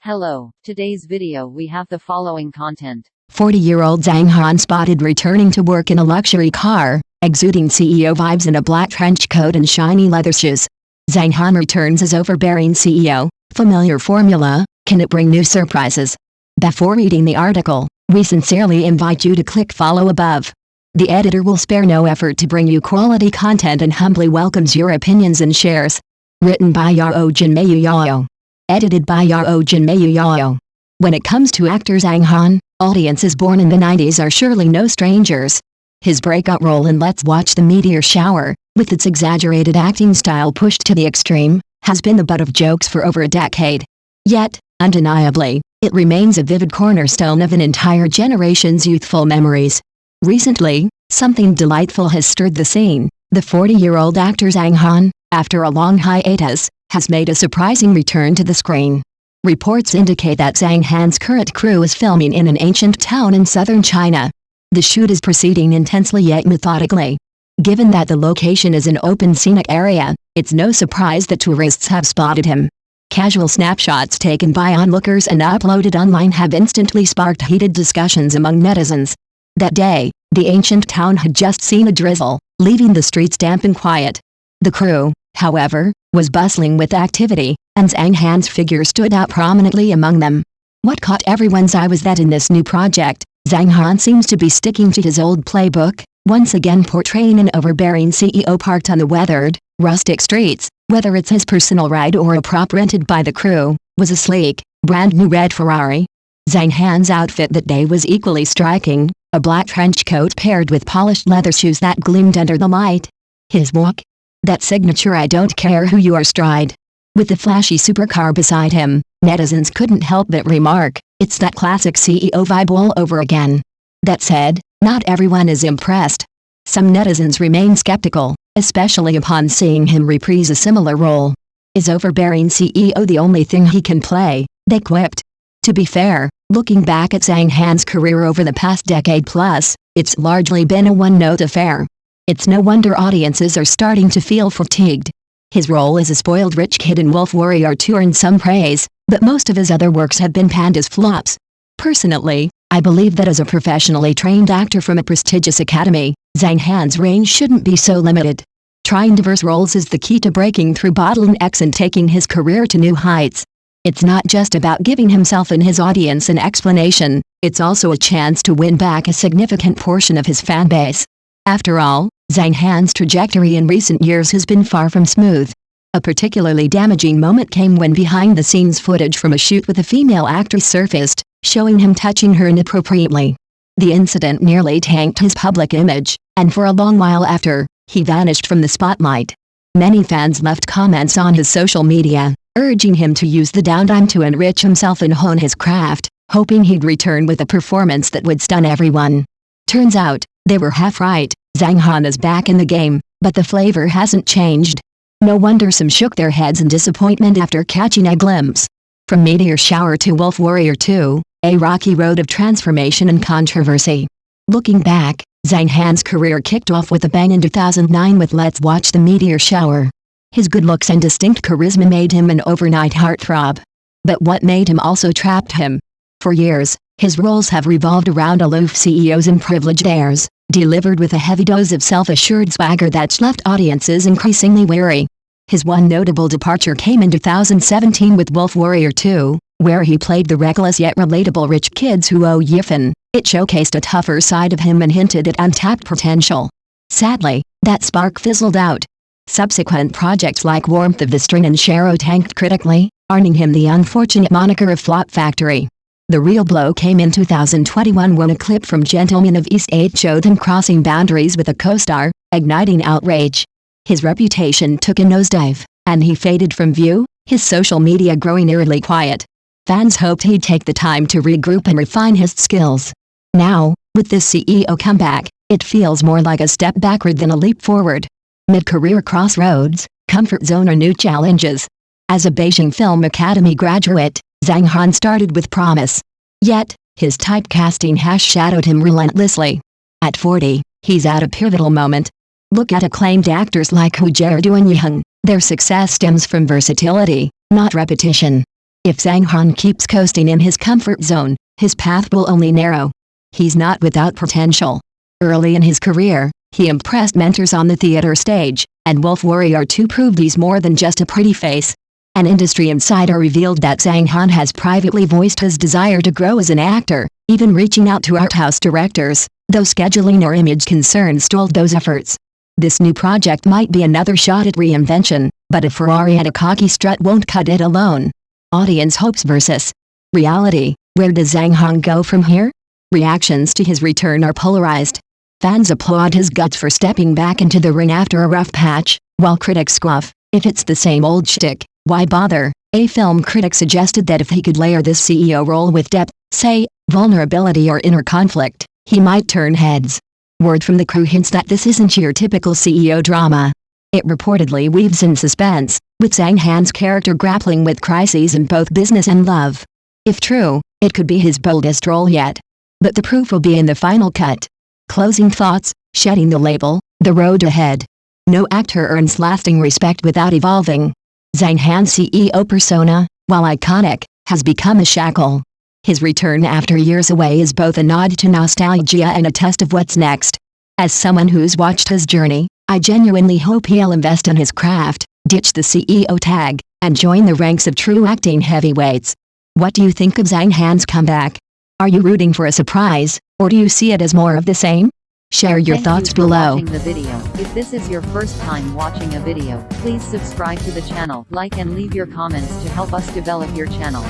Hello, today's video we have the following content. 40-year-old Zhang Han spotted returning to work in a luxury car, exuding CEO vibes in a black trench coat and shiny leather shoes. Zhang Han returns as overbearing CEO, familiar formula, can it bring new surprises? Before reading the article, we sincerely invite you to click follow above. The editor will spare no effort to bring you quality content and humbly welcomes your opinions and shares. Written by Yao Jinmei Yao. Edited by Yao Jinmei Yao. When it comes to actor Zhang Han, audiences born in the 90s are surely no strangers. His breakout role in Let's Watch the Meteor Shower, with its exaggerated acting style pushed to the extreme, has been the butt of jokes for over a decade. Yet, undeniably, it remains a vivid cornerstone of an entire generation's youthful memories. Recently, something delightful has stirred the scene. The 40-year-old actor Zhang Han, after a long hiatus, has made a surprising return to the screen. Reports indicate that Zhang Han's current crew is filming in an ancient town in southern China. The shoot is proceeding intensely yet methodically. Given that the location is an open scenic area, it's no surprise that tourists have spotted him. Casual snapshots taken by onlookers and uploaded online have instantly sparked heated discussions among netizens. That day, the ancient town had just seen a drizzle, leaving the streets damp and quiet. The crew, however, was bustling with activity, and Zhang Han's figure stood out prominently among them. What caught everyone's eye was that in this new project, Zhang Han seems to be sticking to his old playbook, once again portraying an overbearing CEO parked on the weathered, rustic streets. Whether it's his personal ride or a prop rented by the crew, was a sleek, brand-new red Ferrari. Zhang Han's outfit that day was equally striking, a black trench coat paired with polished leather shoes that gleamed under the light. His walk? That signature "I don't care who you are" stride. With the flashy supercar beside him, netizens couldn't help but remark, it's that classic CEO vibe all over again. That said, not everyone is impressed. Some netizens remain skeptical, especially upon seeing him reprise a similar role. Is overbearing CEO the only thing he can play? They quipped. To be fair, looking back at Zhang Han's career over the past decade plus, it's largely been a one-note affair. It's no wonder audiences are starting to feel fatigued. His role as a spoiled rich kid in Wolf Warrior 2 earned some praise, but most of his other works have been panned as flops. Personally, I believe that as a professionally trained actor from a prestigious academy, Zhang Han's range shouldn't be so limited. Trying diverse roles is the key to breaking through bottlenecks and taking his career to new heights. It's not just about giving himself and his audience an explanation, it's also a chance to win back a significant portion of his fanbase. After all, Zhang Han's trajectory in recent years has been far from smooth. A particularly damaging moment came when behind-the-scenes footage from a shoot with a female actress surfaced, showing him touching her inappropriately. The incident nearly tanked his public image, and for a long while after, he vanished from the spotlight. Many fans left comments on his social media, urging him to use the downtime to enrich himself and hone his craft, hoping he'd return with a performance that would stun everyone. Turns out, they were half right. Zhang Han is back in the game, but the flavor hasn't changed. No wonder some shook their heads in disappointment after catching a glimpse. From Meteor Shower to Wolf Warrior 2, a rocky road of transformation and controversy. Looking back, Zhang Han's career kicked off with a bang in 2009 with Let's Watch the Meteor Shower. His good looks and distinct charisma made him an overnight heartthrob. But what made him also trapped him. For years, his roles have revolved around aloof CEOs and privileged heirs, delivered with a heavy dose of self-assured swagger that's left audiences increasingly wary. His one notable departure came in 2017 with Wolf Warrior 2, where he played the reckless yet relatable rich kids who owe Yifen. It showcased a tougher side of him and hinted at untapped potential. Sadly, that spark fizzled out. Subsequent projects like Warmth of the String and Sharo tanked critically, earning him the unfortunate moniker of Flop Factory. The real blow came in 2021 when a clip from Gentlemen of East 8 showed him crossing boundaries with a co-star, igniting outrage. His reputation took a nosedive, and he faded from view, his social media growing eerily quiet. Fans hoped he'd take the time to regroup and refine his skills. Now, with this CEO comeback, it feels more like a step backward than a leap forward. Mid-career crossroads, comfort zone or new challenges. As a Beijing Film Academy graduate, Zhang Han started with promise. Yet, his typecasting has shadowed him relentlessly. At 40, he's at a pivotal moment. Look at acclaimed actors like Hu Jiedu and Zhang. Their success stems from versatility, not repetition. If Zhang Han keeps coasting in his comfort zone, his path will only narrow. He's not without potential. Early in his career, he impressed mentors on the theater stage, and Wolf Warrior 2 proved he's more than just a pretty face. An industry insider revealed that Zhang Han has privately voiced his desire to grow as an actor, even reaching out to art house directors, though scheduling or image concerns stalled those efforts. This new project might be another shot at reinvention, but a Ferrari at a cocky strut won't cut it alone. Audience hopes versus reality. Where does Zhang Han go from here? Reactions to his return are polarized. Fans applaud his guts for stepping back into the ring after a rough patch, while critics scoff, if it's the same old shtick, why bother? A film critic suggested that if he could layer this CEO role with depth, say, vulnerability or inner conflict, he might turn heads. Word from the crew hints that this isn't your typical CEO drama. It reportedly weaves in suspense, with Zhang Han's character grappling with crises in both business and love. If true, it could be his boldest role yet. But the proof will be in the final cut. Closing thoughts, shedding the label, the road ahead. No actor earns lasting respect without evolving. Zhang Han's CEO persona, while iconic, has become a shackle. His return after years away is both a nod to nostalgia and a test of what's next. As someone who's watched his journey, I genuinely hope he'll invest in his craft, ditch the CEO tag, and join the ranks of true acting heavyweights. What do you think of Zhang Han's comeback? Are you rooting for a surprise, or do you see it as more of the same? Share your thoughts below. Thank you for watching the video. If this is your first time watching a video, please subscribe to the channel, like and leave your comments to help us develop your channel.